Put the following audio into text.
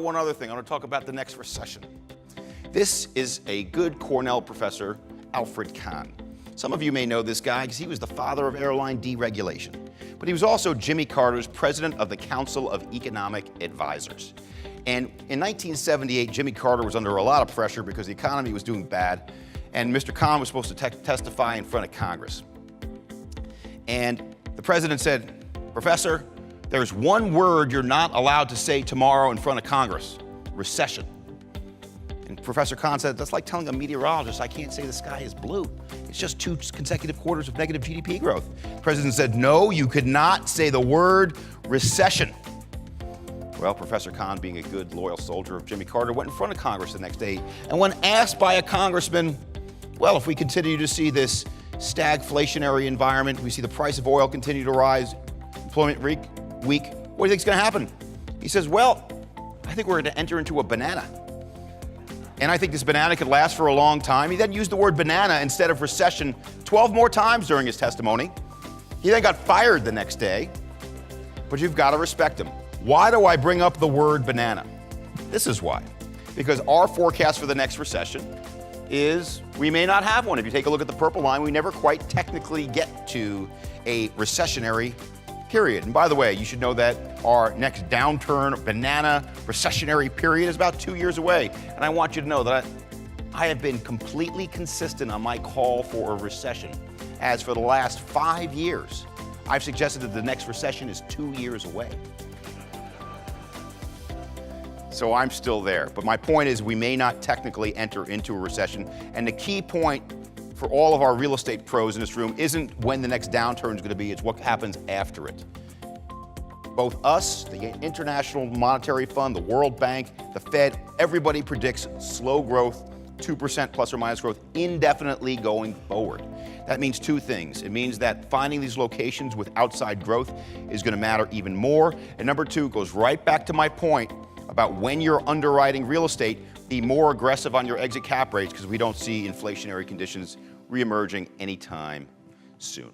one other thing. I want to talk about the next recession. This is a good Cornell professor, Alfred Kahn. Some of you may know this guy because he was the father of airline deregulation. But he was also Jimmy Carter's president of the Council of Economic Advisors. And in 1978, Jimmy Carter was under a lot of pressure because the economy was doing bad, and Mr. Kahn was supposed to testify in front of Congress. And the president said, "Professor, there's one word you're not allowed to say tomorrow in front of Congress: recession." And Professor Kahn said, "That's like telling a meteorologist I can't say the sky is blue. It's just 2 consecutive quarters of negative GDP growth." The president said, "No, you could not say the word recession." Well, Professor Kahn, being a good, loyal soldier of Jimmy Carter, went in front of Congress the next day. And when asked by a congressman, well, if we continue to see this stagflationary environment, we see the price of oil continue to rise, employment weak, what do you think is going to happen? He says, well, I think we're going to enter into a banana. And I think this banana could last for a long time. He then used the word banana instead of recession 12 more times during his testimony. He then got fired the next day. But you've got to respect him. Why do I bring up the word banana? This is why. Because our forecast for the next recession is we may not have one. If you take a look at the purple line, we never quite technically get to a recessionary period. And by the way, you should know that our next downturn, banana, recessionary period is about 2 years away. And I want you to know that I have been completely consistent on my call for a recession. As for the last 5 years, I've suggested that the next recession is 2 years away. So I'm still there. But my point is we may not technically enter into a recession. And the key point for all of our real estate pros in this room isn't when the next downturn is going to be, it's what happens after it. Both us, the International Monetary Fund, the World Bank, the Fed, everybody predicts slow growth, 2% plus or minus growth indefinitely going forward. That means 2 things. It means that finding these locations with outside growth is going to matter even more. And number 2, goes right back to my point about when you're underwriting real estate, be more aggressive on your exit cap rates because we don't see inflationary conditions reemerging anytime soon.